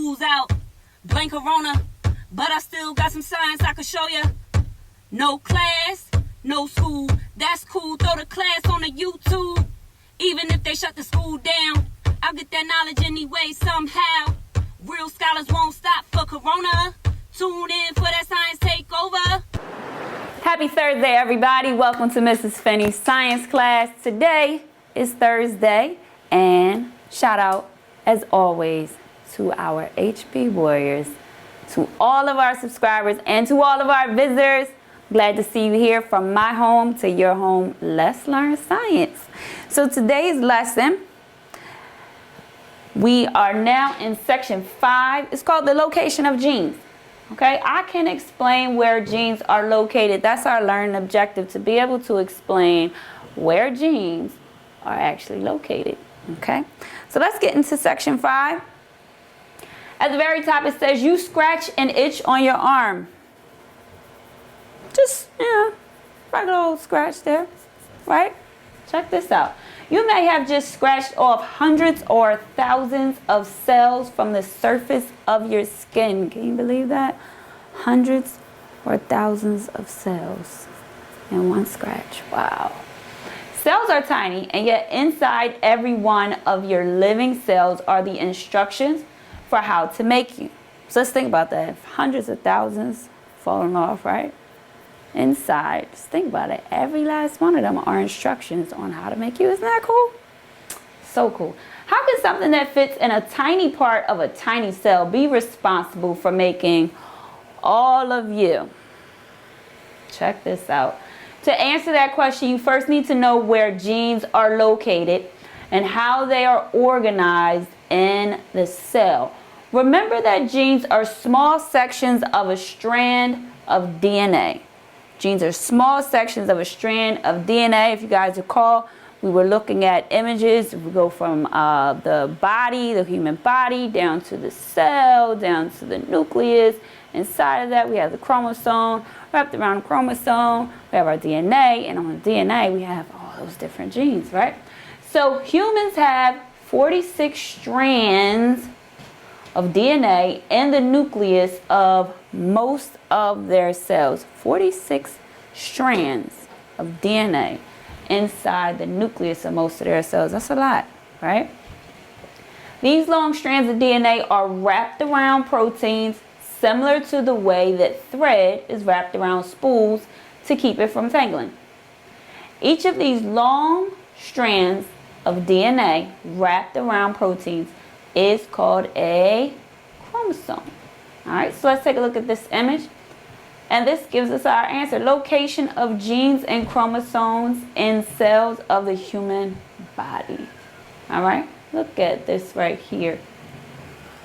school's out, blame corona, but I still got some science I could show ya. No class, no school, that's cool, throw the class on the YouTube. Even if they shut the school down, I'll get that knowledge anyway somehow. Real scholars won't stop for corona. Tune in for that science takeover. Happy Thursday, everybody. Welcome to Mrs. Finney's science class. Today is Thursday, and shout out, as always, to our HB Warriors, to all of our subscribers, and to all of our visitors. Glad to see you here from my home to your home. Let's learn science. So today's lesson, we are now in section 5. It's called the location of genes. Okay, I can explain where genes are located. That's our learning objective, to be able to explain where genes are actually located. Okay, so let's get into section 5. At the very top, it says you scratch an itch on your arm. Just, regular old scratch there, right? Check this out. You may have just scratched off hundreds or thousands of cells from the surface of your skin. Can you believe that? Hundreds or thousands of cells in one scratch. Wow. Cells are tiny, and yet inside every one of your living cells are the instructions for how to make you. So let's think about that. If hundreds of thousands falling off, right? Inside, just think about it. Every last one of them are instructions on how to make you. Isn't that cool? So cool. How can something that fits in a tiny part of a tiny cell be responsible for making all of you? Check this out. To answer that question, you first need to know where genes are located and how they are organized in the cell. Remember that genes are small sections of a strand of DNA. Genes are small sections of a strand of DNA. If you guys recall, we were looking at images. We go from the body, the human body, down to the cell, down to the nucleus. Inside of that, we have the chromosome. Wrapped around the chromosome, we have our DNA. And on the DNA, we have all those different genes, right? So humans have 46 strands of DNA in the nucleus of most of their cells. 46 strands of DNA inside the nucleus of most of their cells. That's a lot, right? These long strands of DNA are wrapped around proteins similar to the way that thread is wrapped around spools to keep it from tangling. Each of these long strands of DNA wrapped around proteins is called a chromosome. All right, so let's take a look at this image. And this gives us our answer. Location of genes and chromosomes in cells of the human body. All right, look at this right here.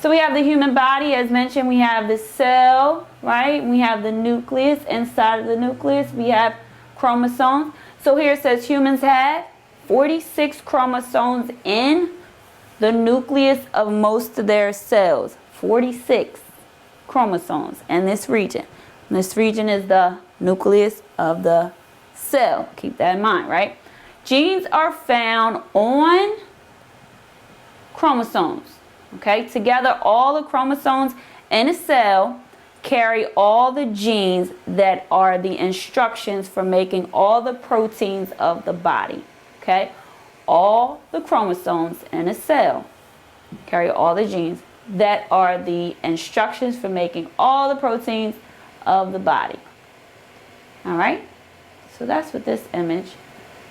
So we have the human body, as mentioned. We have the cell, right? We have the nucleus. Inside of the nucleus, we have chromosomes. So here it says humans have 46 chromosomes in the nucleus of most of their cells. 46 chromosomes in this region. And this region is the nucleus of the cell. Keep that in mind, right? Genes are found on chromosomes. Okay, together all the chromosomes in a cell carry all the genes that are the instructions for making all the proteins of the body. Okay, all the chromosomes in a cell carry all the genes that are the instructions for making all the proteins of the body. All right, so that's what this image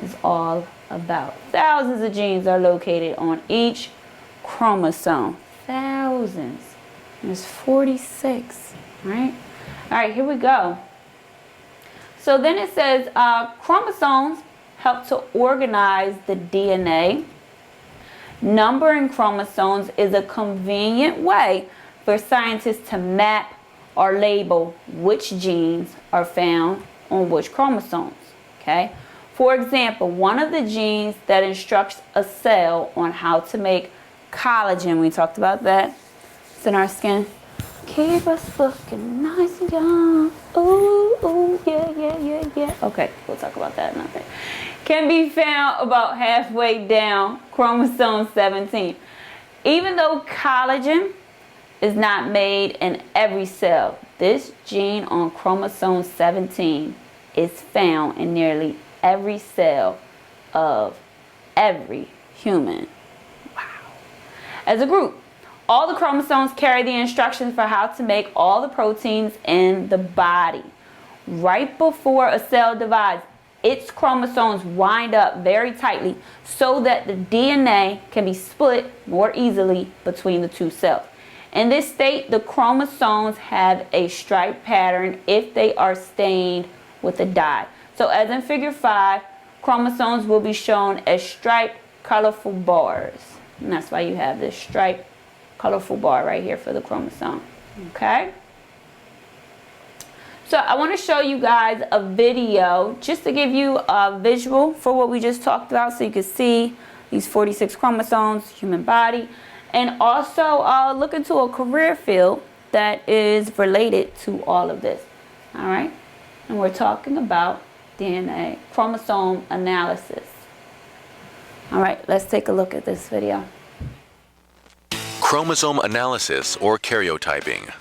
is all about. Thousands of genes are located on each chromosome. Thousands. There's 46, right? All right, here we go. So then it says chromosomes help to organize the DNA. Numbering chromosomes is a convenient way for scientists to map or label which genes are found on which chromosomes. Okay? For example, one of the genes that instructs a cell on how to make collagen, we talked about that, it's in our skin. Keep us looking nice and young. Ooh, ooh, yeah. Okay, we'll talk about that another day. Can be found about halfway down chromosome 17. Even though collagen is not made in every cell. This gene on chromosome 17 is found in nearly every cell of every human. Wow. As a group, all the chromosomes carry the instructions for how to make all the proteins in the body. Right before a cell divides, its chromosomes wind up very tightly so that the DNA can be split more easily between the two cells. In this state, the chromosomes have a stripe pattern if they are stained with a dye. So as in figure 5, chromosomes will be shown as striped, colorful bars. And that's why you have this striped, colorful bar right here for the chromosome. Okay? So I want to show you guys a video just to give you a visual for what we just talked about, so you can see these 46 chromosomes, human body, and also look into a career field that is related to all of this. All right? And we're talking about DNA, chromosome analysis. All right, let's take a look at this video. Chromosome analysis, or karyotyping.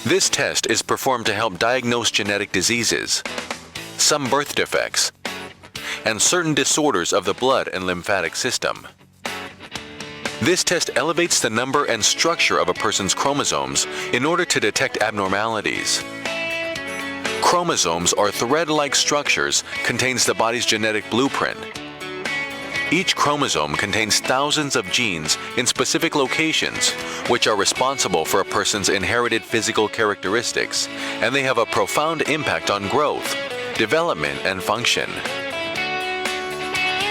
This test is performed to help diagnose genetic diseases, some birth defects, and certain disorders of the blood and lymphatic system. This test elevates the number and structure of a person's chromosomes in order to detect abnormalities. Chromosomes are thread-like structures, contains the body's genetic blueprint. Each chromosome contains thousands of genes in specific locations, which are responsible for a person's inherited physical characteristics, and they have a profound impact on growth, development, and function.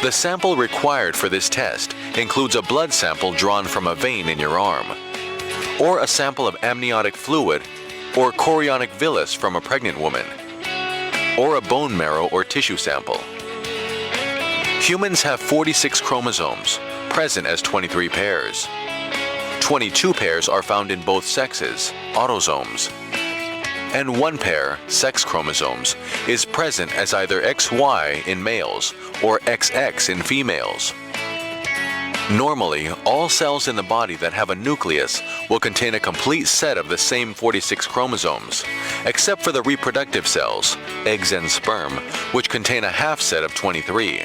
The sample required for this test includes a blood sample drawn from a vein in your arm, or a sample of amniotic fluid or chorionic villus from a pregnant woman, or a bone marrow or tissue sample. Humans have 46 chromosomes, present as 23 pairs. 22 pairs are found in both sexes, autosomes, and 1 pair, sex chromosomes, is present as either XY in males or XX in females. Normally, all cells in the body that have a nucleus will contain a complete set of the same 46 chromosomes, except for the reproductive cells, eggs and sperm, which contain a half set of 23.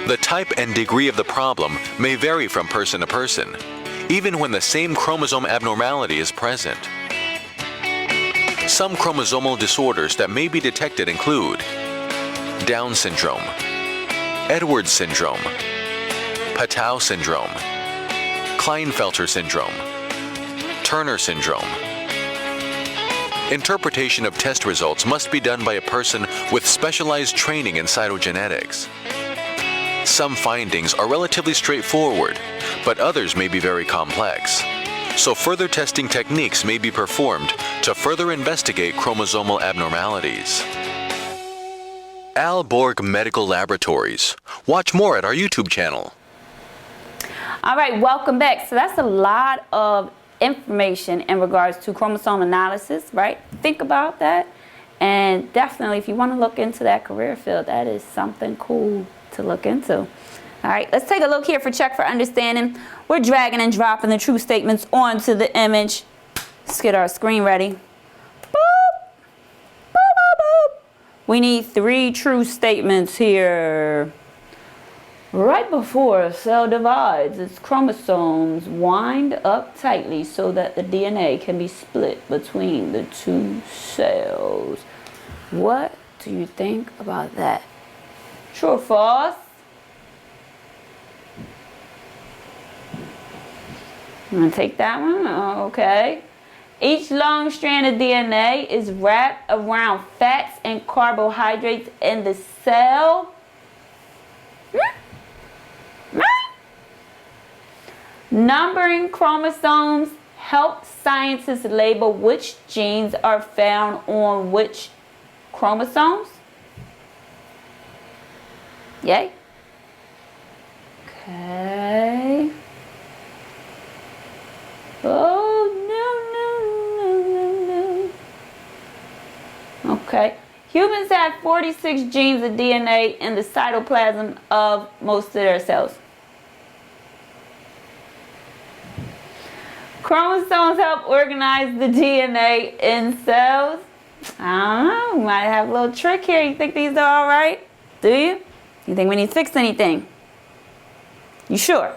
The type and degree of the problem may vary from person to person, even when the same chromosome abnormality is present. Some chromosomal disorders that may be detected include Down syndrome, Edwards syndrome, Patau syndrome, Klinefelter syndrome, Turner syndrome. Interpretation of test results must be done by a person with specialized training in cytogenetics. Some findings are relatively straightforward, but others may be very complex. So further testing techniques may be performed to further investigate chromosomal abnormalities. Al Borg Medical Laboratories. Watch more at our YouTube channel. All right, welcome back. So that's a lot of information in regards to chromosome analysis, right? Think about that. And definitely, if you want to look into that career field, that is something cool to look into. All right, let's take a look here for check for understanding. We're dragging and dropping the true statements onto the image. Let's get our screen ready. Boop. Boop, boop, boop. We need 3 true statements here. Right before a cell divides, its chromosomes wind up tightly so that the DNA can be split between the 2 cells. What do you think about that? True or false? I'm going to take that one. Okay. Each long strand of DNA is wrapped around fats and carbohydrates in the cell. Numbering chromosomes helps scientists label which genes are found on which chromosomes. Yay. Okay. Oh, no. Okay. Humans have 46 genes of DNA in the cytoplasm of most of their cells. Chromosomes help organize the DNA in cells. I don't know. We might have a little trick here. You think these are all right? Do you? You think we need to fix anything? You sure?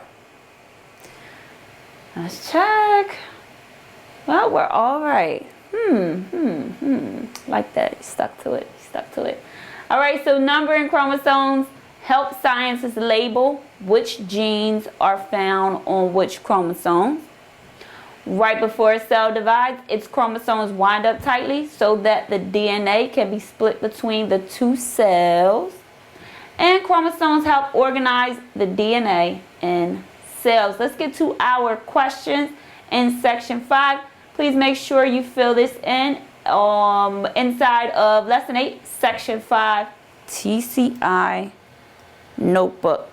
Let's check. Well, we're all right. Like that. You stuck to it. You stuck to it. All right, so numbering chromosomes help scientists label which genes are found on which chromosome. Right before a cell divides, its chromosomes wind up tightly so that the DNA can be split between the two cells. And chromosomes help organize the DNA in cells. Let's get to our questions in section 5. Please make sure you fill this in inside of lesson 8, section 5, TCI notebook.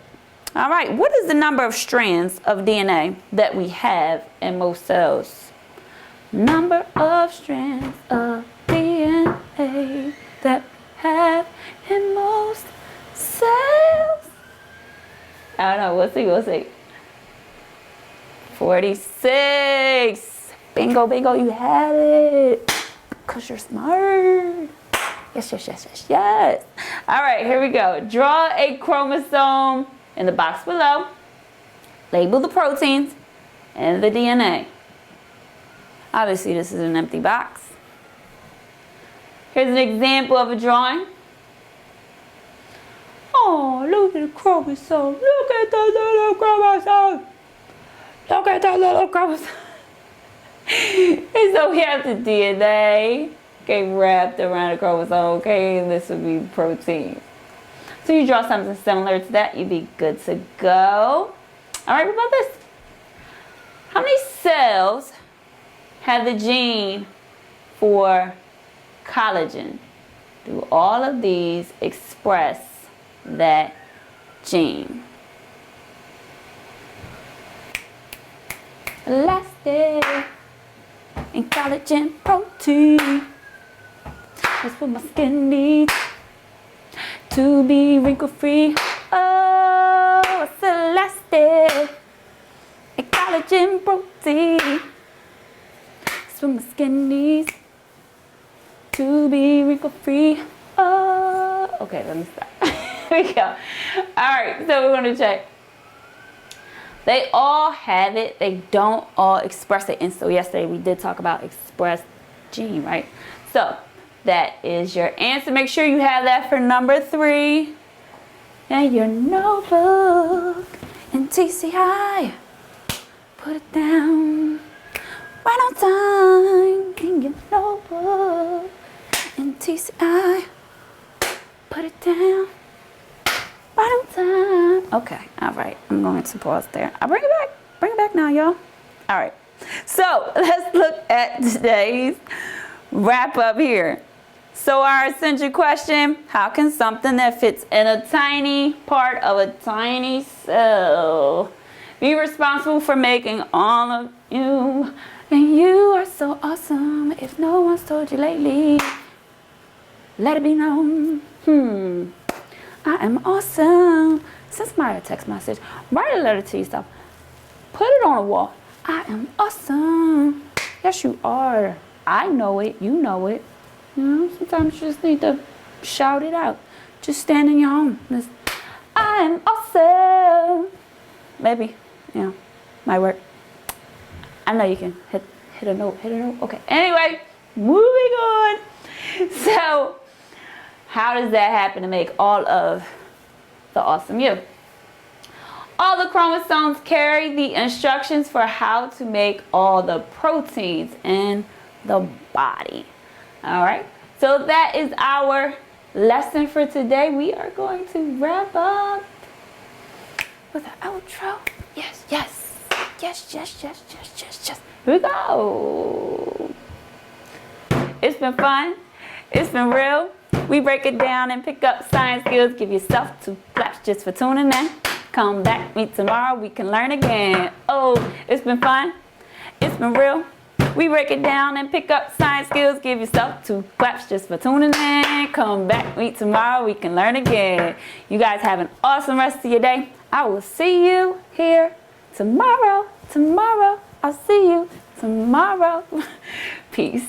All right, what is the number of strands of DNA that we have in most cells? Number of strands of DNA that we have in most cells. I don't know, we'll see. 46. Bingo, bingo, you had it. Because you're smart. Yes. All right, here we go. Draw a chromosome in the box below. Label the proteins and the DNA. Obviously, this is an empty box. Here's an example of a drawing. Oh, look at the chromosome. Look at the little chromosome. Look at the little chromosome. And so we have the DNA, okay, wrapped around the chromosome, okay, and this would be protein. So you draw something similar to that, you'd be good to go. All right, what about this? How many cells have the gene for collagen? Do all of these express that gene? Elastic and collagen protein. That's what my skin needs to be wrinkle free. Oh, it's elastic and collagen protein. That's what my skin needs to be wrinkle free. Oh, okay, let me stop. Here we go. All right, so we're going to check. They all have it. They don't all express it. And so yesterday we did talk about express gene, right? So that is your answer. Make sure you have that for number 3. And your notebook and TCI. Put it down. Right on time. In your notebook and TCI. Put it down. Right on time. Okay, all right. I'm going to pause there. I'll bring it back. Bring it back now, y'all. All right. So let's look at today's wrap up here. So our essential question, how can something that fits in a tiny part of a tiny cell be responsible for making all of you? And you are so awesome. If no one's told you lately, let it be known. I am awesome. Send somebody a text message. Write a letter to yourself. Put it on a wall. I am awesome. Yes, you are. I know it. You know it. You know, sometimes you just need to shout it out. Just stand in your home. Just, I am awesome. Maybe, you know, might work. I know you can hit a note. Okay. Anyway, moving on. So, how does that happen to make all of the awesome you? All the chromosomes carry the instructions for how to make all the proteins in the body. All right, so that is our lesson for today. We are going to wrap up with an outro. Yes. Here we go. It's been fun. It's been real. We break it down and pick up science skills. Give yourself 2 claps just for tuning in. Come back, meet tomorrow. We can learn again. Oh, it's been fun. It's been real. We break it down and pick up science skills. Give yourself 2 claps just for tuning in. Come back, meet tomorrow. We can learn again. You guys have an awesome rest of your day. I will see you here tomorrow. I'll see you tomorrow. Peace.